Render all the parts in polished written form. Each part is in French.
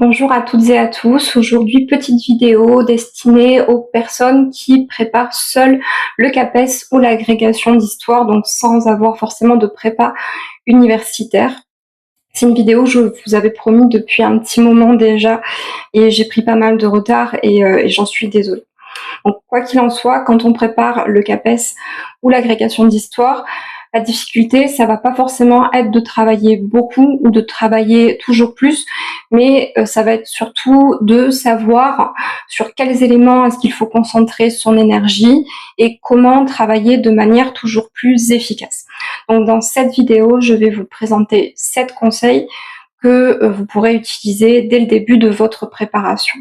Bonjour à toutes et à tous. Aujourd'hui, petite vidéo destinée aux personnes qui préparent seules le CAPES ou l'agrégation d'histoire, donc sans avoir forcément de prépa universitaire. C'est une vidéo que je vous avais promis depuis un petit moment déjà et j'ai pris pas mal de retard et j'en suis désolée. Donc, quoi qu'il en soit, quand on prépare le CAPES ou l'agrégation d'histoire, la difficulté, ça va pas forcément être de travailler beaucoup ou de travailler toujours plus, mais ça va être surtout de savoir sur quels éléments est-ce qu'il faut concentrer son énergie et comment travailler de manière toujours plus efficace. Donc dans cette vidéo, je vais vous présenter 7 conseils que vous pourrez utiliser dès le début de votre préparation.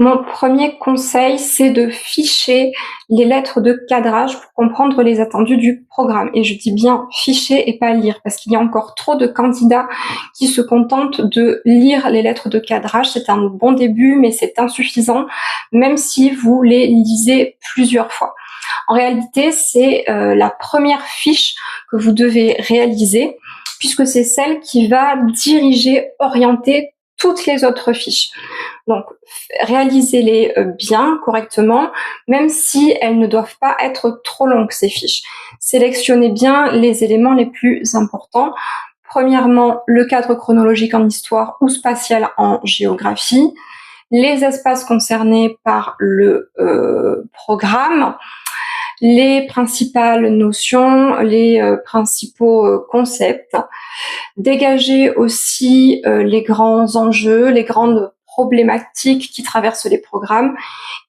Mon premier conseil, c'est de ficher les lettres de cadrage pour comprendre les attendus du programme. Et je dis bien ficher et pas lire, parce qu'il y a encore trop de candidats qui se contentent de lire les lettres de cadrage. C'est un bon début, mais c'est insuffisant, même si vous les lisez plusieurs fois. En réalité, c'est la première fiche que vous devez réaliser, puisque c'est celle qui va diriger, orienter toutes les autres fiches. Donc, réalisez-les bien, correctement, même si elles ne doivent pas être trop longues, ces fiches. Sélectionnez bien les éléments les plus importants. Premièrement, le cadre chronologique en histoire ou spatial en géographie, les espaces concernés par le programme, les principales notions, les principaux concepts. Dégager aussi les grands enjeux, les grandes problématiques qui traversent les programmes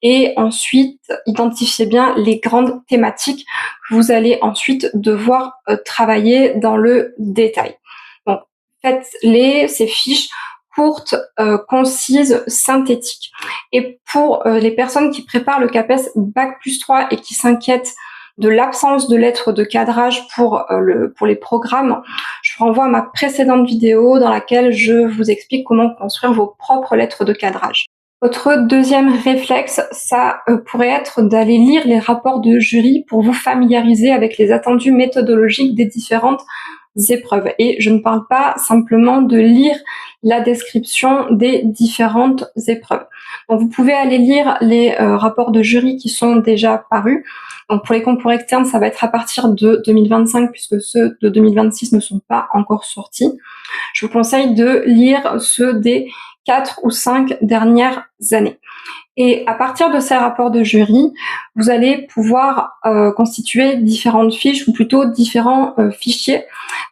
et ensuite identifier bien les grandes thématiques que vous allez ensuite devoir travailler dans le détail. Donc, faites-les, ces fiches courtes, concises, synthétiques. Et pour les personnes qui préparent le CAPES Bac+3 et qui s'inquiètent de l'absence de lettres de cadrage pour les programmes, je vous renvoie à ma précédente vidéo dans laquelle je vous explique comment construire vos propres lettres de cadrage. Votre deuxième réflexe, ça pourrait être d'aller lire les rapports de jury pour vous familiariser avec les attendus méthodologiques des différentes épreuves. Et je ne parle pas simplement de lire la description des différentes épreuves. Donc vous pouvez aller lire les rapports de jury qui sont déjà parus. Donc pour les concours externes, ça va être à partir de 2025 puisque ceux de 2026 ne sont pas encore sortis. Je vous conseille de lire ceux des 4 ou 5 dernières années. Et à partir de ces rapports de jury, vous allez pouvoir constituer différentes fiches ou plutôt différents fichiers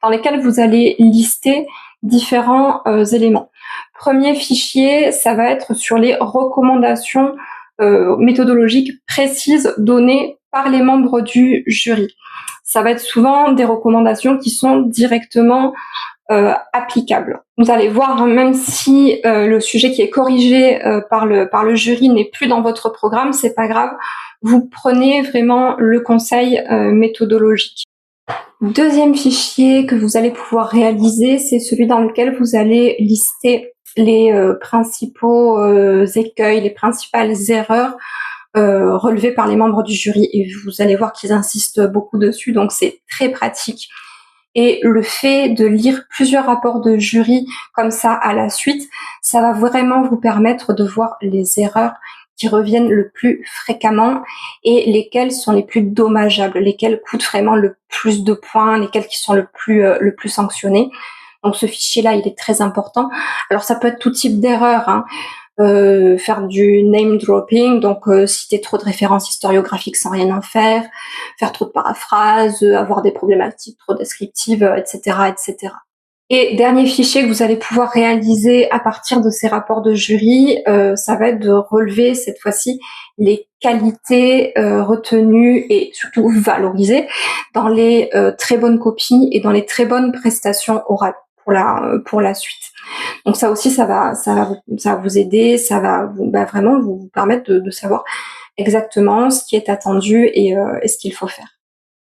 dans lesquels vous allez lister différents éléments. Premier fichier, ça va être sur les recommandations méthodologiques précises données par les membres du jury. Ça va être souvent des recommandations qui sont directement applicables. Vous allez voir, même si le sujet qui est corrigé par le jury n'est plus dans votre programme, c'est pas grave. Vous prenez vraiment le conseil méthodologique. Deuxième fichier que vous allez pouvoir réaliser, c'est celui dans lequel vous allez lister les principaux écueils, les principales erreurs relevées par les membres du jury. Et vous allez voir qu'ils insistent beaucoup dessus, donc c'est très pratique. Et le fait de lire plusieurs rapports de jury comme ça à la suite, ça va vraiment vous permettre de voir les erreurs qui reviennent le plus fréquemment et lesquelles sont les plus dommageables, lesquelles coûtent vraiment le plus de points, lesquelles qui sont le plus sanctionnées. Donc ce fichier-là, il est très important. Alors ça peut être tout type d'erreur, hein. Faire du name dropping, donc citer trop de références historiographiques sans rien en faire trop de paraphrases, avoir des problématiques trop descriptives, etc., etc. Et dernier fichier que vous allez pouvoir réaliser à partir de ces rapports de jury, ça va être de relever cette fois-ci les qualités retenues et surtout valorisées dans les très bonnes copies et dans les très bonnes prestations orales pour la suite. Donc ça aussi, ça va vous aider, ça va vraiment vous permettre de savoir exactement ce qui est attendu et ce qu'il faut faire.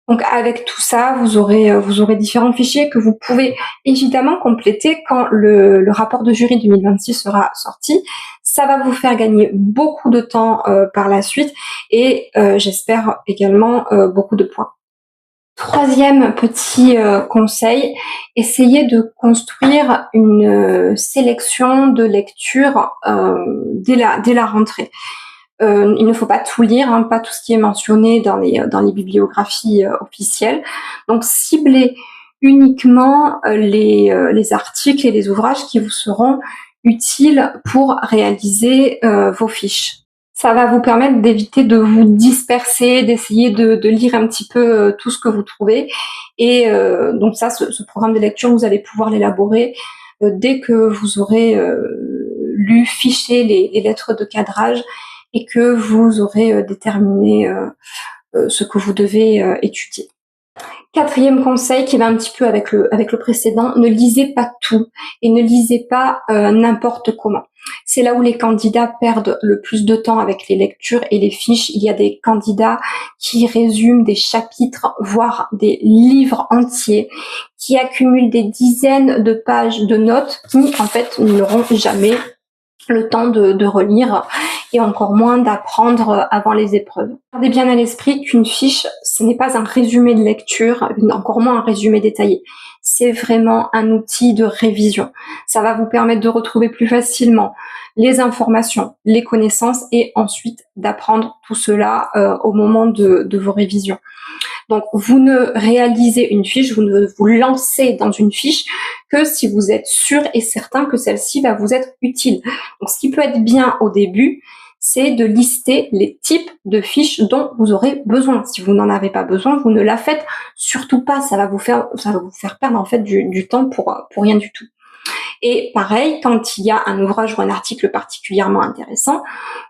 Donc avec tout ça, vous aurez différents fichiers que vous pouvez évidemment compléter quand le rapport de jury 2026 sera sorti. Ça va vous faire gagner beaucoup de temps par la suite et j'espère également beaucoup de points. Troisième petit conseil, essayez de construire une sélection de lectures dès la rentrée. Il ne faut pas tout lire, hein, pas tout ce qui est mentionné dans les bibliographies officielles. Donc ciblez uniquement les articles et les ouvrages qui vous seront utiles pour réaliser vos fiches. Ça va vous permettre d'éviter de vous disperser, d'essayer de lire un petit peu tout ce que vous trouvez. Et donc ça, ce programme de lecture, vous allez pouvoir l'élaborer dès que vous aurez lu, fiché les lettres de cadrage et que vous aurez déterminé ce que vous devez étudier. Quatrième conseil qui va un petit peu avec le précédent, ne lisez pas tout et ne lisez pas n'importe comment. C'est là où les candidats perdent le plus de temps avec les lectures et les fiches. Il y a des candidats qui résument des chapitres, voire des livres entiers, qui accumulent des dizaines de pages de notes qui, en fait, n'auront jamais le temps de relire et encore moins d'apprendre avant les épreuves. Gardez bien à l'esprit qu'une fiche, ce n'est pas un résumé de lecture, encore moins un résumé détaillé. C'est vraiment un outil de révision. Ça va vous permettre de retrouver plus facilement les informations, les connaissances et ensuite d'apprendre tout cela au moment de vos révisions. Donc, vous ne réalisez une fiche, vous ne vous lancez dans une fiche que si vous êtes sûr et certain que celle-ci va vous être utile. Donc, ce qui peut être bien au début, c'est de lister les types de fiches dont vous aurez besoin. Si vous n'en avez pas besoin, vous ne la faites surtout pas. Ça va vous faire perdre en fait du temps pour rien du tout. Et pareil, quand il y a un ouvrage ou un article particulièrement intéressant,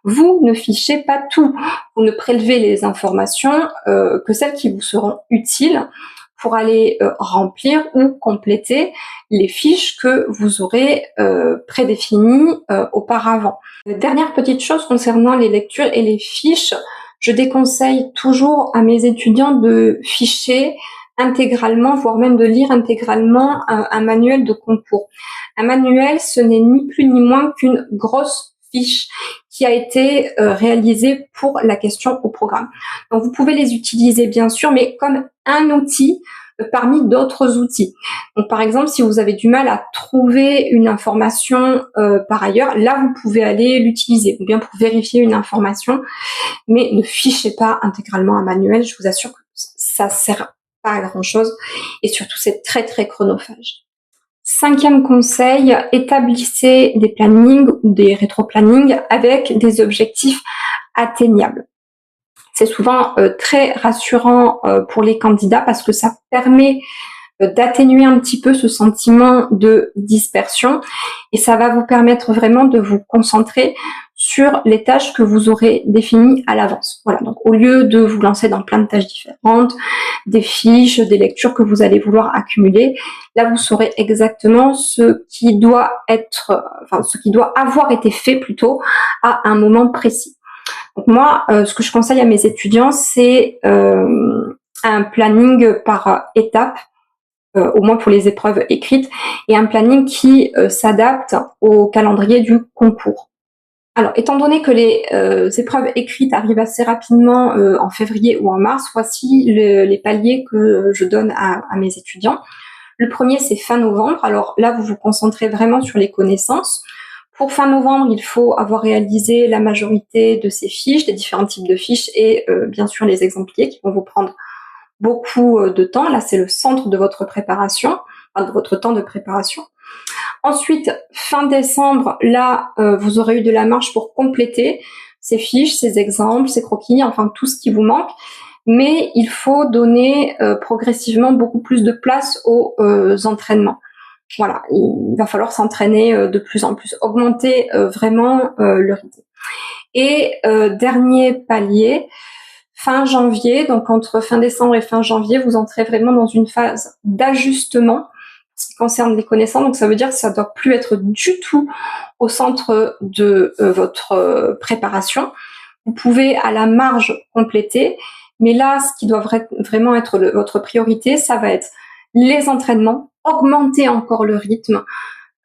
vous ne fichez pas tout. Vous ne prélevez les informations que celles qui vous seront utiles pour aller remplir ou compléter les fiches que vous aurez prédéfinies auparavant. Dernière petite chose concernant les lectures et les fiches, je déconseille toujours à mes étudiants de ficher intégralement, voire même de lire intégralement un manuel de concours. Un manuel, ce n'est ni plus ni moins qu'une grosse fiche qui a été réalisée pour la question au programme. Donc vous pouvez les utiliser bien sûr, mais comme un outil parmi d'autres outils. Donc par exemple, si vous avez du mal à trouver une information par ailleurs, là vous pouvez aller l'utiliser, ou bien pour vérifier une information, mais ne fichez pas intégralement un manuel, je vous assure que ça sert pas à grand chose, et surtout c'est très très chronophage. Cinquième conseil, établissez des plannings ou des rétro-plannings avec des objectifs atteignables. C'est souvent très rassurant pour les candidats parce que ça permet d'atténuer un petit peu ce sentiment de dispersion et ça va vous permettre vraiment de vous concentrer sur les tâches que vous aurez définies à l'avance. Voilà, donc au lieu de vous lancer dans plein de tâches différentes, des fiches, des lectures que vous allez vouloir accumuler, là vous saurez exactement ce qui doit avoir été fait plutôt à un moment précis. Donc moi, ce que je conseille à mes étudiants, c'est un planning par étapes, au moins pour les épreuves écrites, et un planning qui s'adapte au calendrier du concours. Alors, étant donné que les épreuves écrites arrivent assez rapidement en février ou en mars, voici les paliers que je donne à mes étudiants. Le premier, c'est fin novembre. Alors là, vous vous concentrez vraiment sur les connaissances. Pour fin novembre, il faut avoir réalisé la majorité de ces fiches, des différents types de fiches et bien sûr les exempliers qui vont vous prendre beaucoup de temps. Là, c'est le centre de votre préparation, de votre temps de préparation. Ensuite, fin décembre, là, vous aurez eu de la marge pour compléter ces fiches, ces exemples, ces croquis, enfin tout ce qui vous manque. Mais il faut donner progressivement beaucoup plus de place aux entraînements. Voilà, il va falloir s'entraîner de plus en plus, augmenter vraiment le rythme. Et dernier palier, fin janvier, donc entre fin décembre et fin janvier, vous entrez vraiment dans une phase d'ajustement en ce qui concerne les connaissances. Donc ça veut dire que ça ne doit plus être du tout au centre de votre préparation. Vous pouvez à la marge compléter, mais là, ce qui doit vraiment être votre priorité, ça va être les entraînements, augmenter encore le rythme,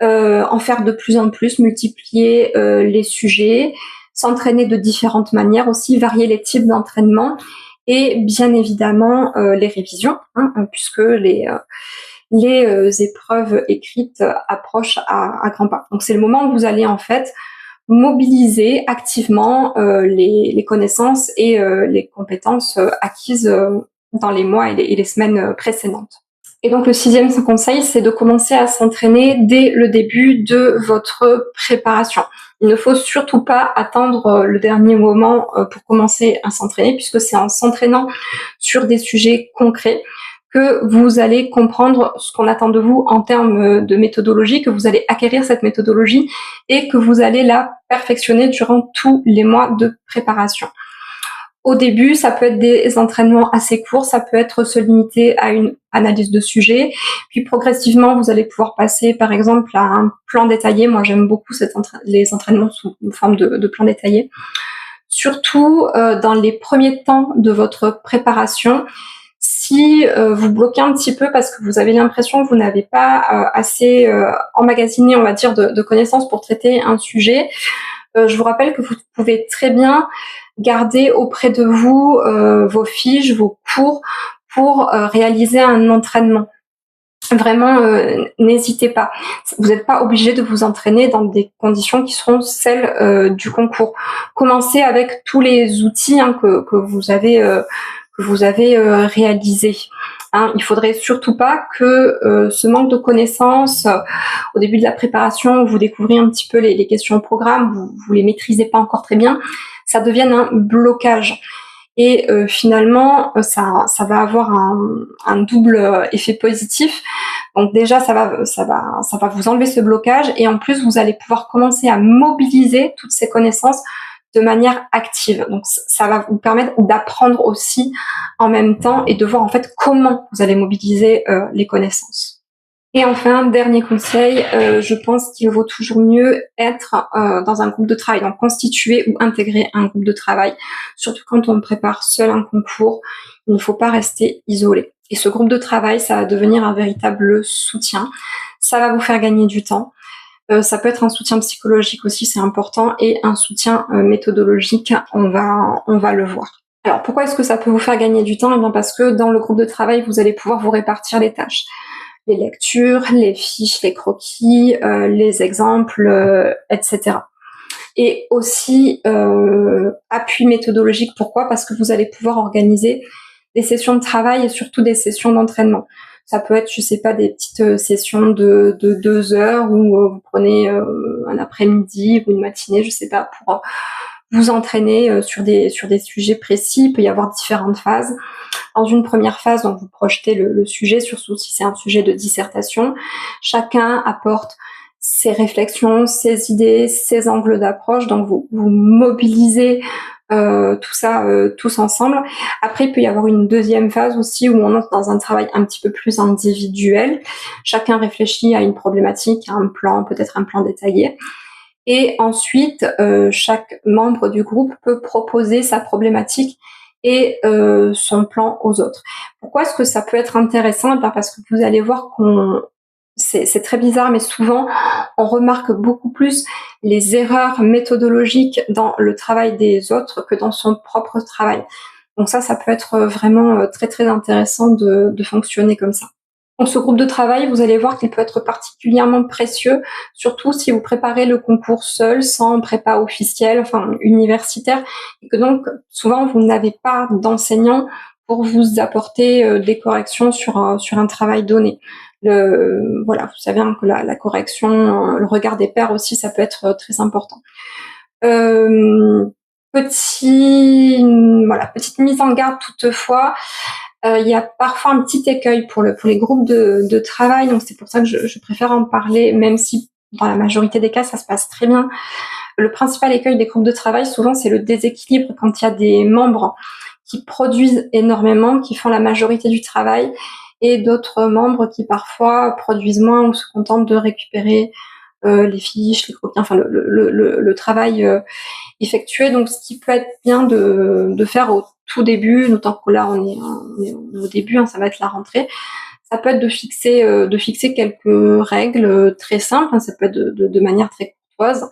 en faire de plus en plus, multiplier les sujets, s'entraîner de différentes manières, aussi varier les types d'entraînement et bien évidemment les révisions, puisque les épreuves écrites approchent à grands pas. Donc c'est le moment où vous allez en fait mobiliser activement les connaissances et les compétences acquises dans les mois et les semaines précédentes. Et donc le 6e conseil, c'est de commencer à s'entraîner dès le début de votre préparation. Il ne faut surtout pas attendre le dernier moment pour commencer à s'entraîner, puisque c'est en s'entraînant sur des sujets concrets que vous allez comprendre ce qu'on attend de vous en termes de méthodologie, que vous allez acquérir cette méthodologie et que vous allez la perfectionner durant tous les mois de préparation. Au début, ça peut être des entraînements assez courts, ça peut être se limiter à une analyse de sujet, puis progressivement, vous allez pouvoir passer par exemple à un plan détaillé. Moi, j'aime beaucoup les entraînements sous forme de plan détaillé. Surtout dans les premiers temps de votre préparation, si vous bloquez un petit peu parce que vous avez l'impression que vous n'avez pas assez emmagasiné, on va dire, de connaissances pour traiter un sujet, je vous rappelle que vous pouvez très bien garder auprès de vous vos fiches, vos cours pour réaliser un entraînement. Vraiment, n'hésitez pas. Vous n'êtes pas obligé de vous entraîner dans des conditions qui seront celles du concours. Commencez avec tous les outils que vous avez réalisés. Il faudrait surtout pas que ce manque de connaissances au début de la préparation, où vous découvrez un petit peu les questions au programme, vous les maîtrisez pas encore très bien, ça devienne un blocage. Et finalement, ça va avoir un double effet positif. Donc déjà, ça va vous enlever ce blocage, et en plus, vous allez pouvoir commencer à mobiliser toutes ces connaissances de manière active. Donc ça va vous permettre d'apprendre aussi en même temps et de voir en fait comment vous allez mobiliser les connaissances. Et enfin, dernier conseil, je pense qu'il vaut toujours mieux être dans un groupe de travail, donc constituer ou intégrer un groupe de travail, surtout quand on prépare seul un concours. Il ne faut pas rester isolé. Et ce groupe de travail, ça va devenir un véritable soutien. Ça va vous faire gagner du temps. Ça peut être un soutien psychologique aussi, c'est important, et un soutien méthodologique, on va le voir. Alors pourquoi est-ce que ça peut vous faire gagner du temps? Eh bien parce que dans le groupe de travail, vous allez pouvoir vous répartir les tâches. Les lectures, les fiches, les croquis, les exemples, etc. Et aussi appui méthodologique. Pourquoi? Parce que vous allez pouvoir organiser des sessions de travail et surtout des sessions d'entraînement. Ça peut être, je sais pas, des petites sessions de 2 heures où vous prenez un après-midi ou une matinée, je sais pas, pour vous entraîner sur des sujets précis. Il peut y avoir différentes phases. Dans une première phase, donc vous projetez le sujet, surtout si c'est un sujet de dissertation. Chacun apporte ses réflexions, ses idées, ses angles d'approche. Donc vous mobilisez tout ça tous ensemble. Après, il peut y avoir une deuxième phase aussi où on entre dans un travail un petit peu plus individuel. Chacun réfléchit à une problématique, à un plan, peut-être un plan détaillé. Et ensuite, chaque membre du groupe peut proposer sa problématique et son plan aux autres. Pourquoi est-ce que ça peut être intéressant? Parce que vous allez voir c'est très bizarre, mais souvent on remarque beaucoup plus les erreurs méthodologiques dans le travail des autres que dans son propre travail. Donc ça peut être vraiment très très intéressant de fonctionner comme ça. Dans ce groupe de travail, vous allez voir qu'il peut être particulièrement précieux, surtout si vous préparez le concours seul, sans prépa officielle, enfin universitaire, et que donc souvent vous n'avez pas d'enseignant pour vous apporter des corrections sur un travail donné. Voilà, vous savez que la correction, le regard des pairs aussi, ça peut être très important. Petite mise en garde toutefois. Il y a parfois un petit écueil pour les groupes de travail, donc c'est pour ça que je préfère en parler, même si dans la majorité des cas ça se passe très bien. Le principal écueil des groupes de travail, souvent, c'est le déséquilibre quand il y a des membres qui produisent énormément, qui font la majorité du travail, et d'autres membres qui parfois produisent moins ou se contentent de récupérer les fiches, les croquis, enfin le travail effectué. Donc ce qui peut être bien de faire au tout début, d'autant que là on est au début, ça va être la rentrée, ça peut être de fixer quelques règles très simples, ça peut être de manière très courtoise.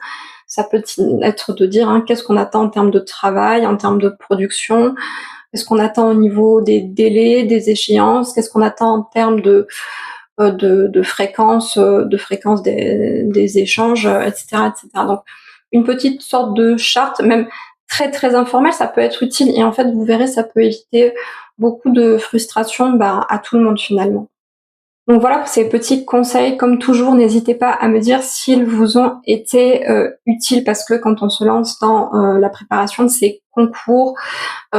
Ça peut être de dire qu'est-ce qu'on attend en termes de travail, en termes de production, qu'est-ce qu'on attend au niveau des délais, des échéances, qu'est-ce qu'on attend en termes de fréquence, des échanges, etc., etc. Donc, une petite sorte de charte, même très très informelle, ça peut être utile. Et en fait, vous verrez, ça peut éviter beaucoup de frustration à tout le monde finalement. Donc voilà pour ces petits conseils. Comme toujours, n'hésitez pas à me dire s'ils vous ont été utiles, parce que quand on se lance dans la préparation de ces concours,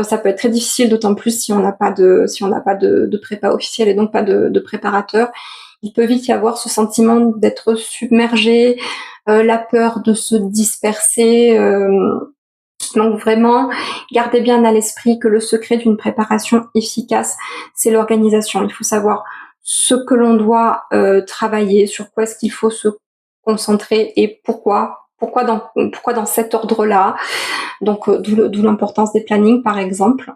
ça peut être très difficile, d'autant plus si on n'a pas de prépa officielle et donc pas de préparateur. Il peut vite y avoir ce sentiment d'être submergé, la peur de se disperser. Donc vraiment, gardez bien à l'esprit que le secret d'une préparation efficace, c'est l'organisation. Il faut savoir ce que l'on doit travailler, sur quoi est-ce qu'il faut se concentrer et pourquoi dans cet ordre-là. Donc d'où l'importance des plannings par exemple.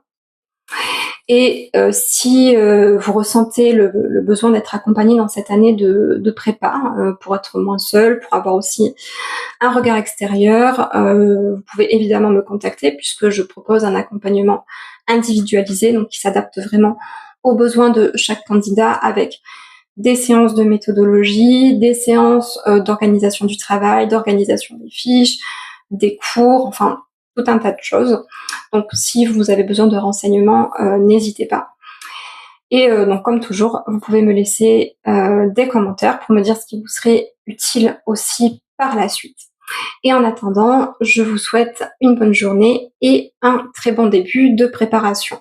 Et si vous ressentez le besoin d'être accompagné dans cette année de prépa, pour être moins seul, pour avoir aussi un regard extérieur, vous pouvez évidemment me contacter puisque je propose un accompagnement individualisé, donc qui s'adapte vraiment aux besoins de chaque candidat, avec des séances de méthodologie, des séances d'organisation du travail, d'organisation des fiches, des cours, enfin tout un tas de choses. Donc si vous avez besoin de renseignements, n'hésitez pas. Et donc comme toujours, vous pouvez me laisser des commentaires pour me dire ce qui vous serait utile aussi par la suite. Et en attendant, je vous souhaite une bonne journée et un très bon début de préparation.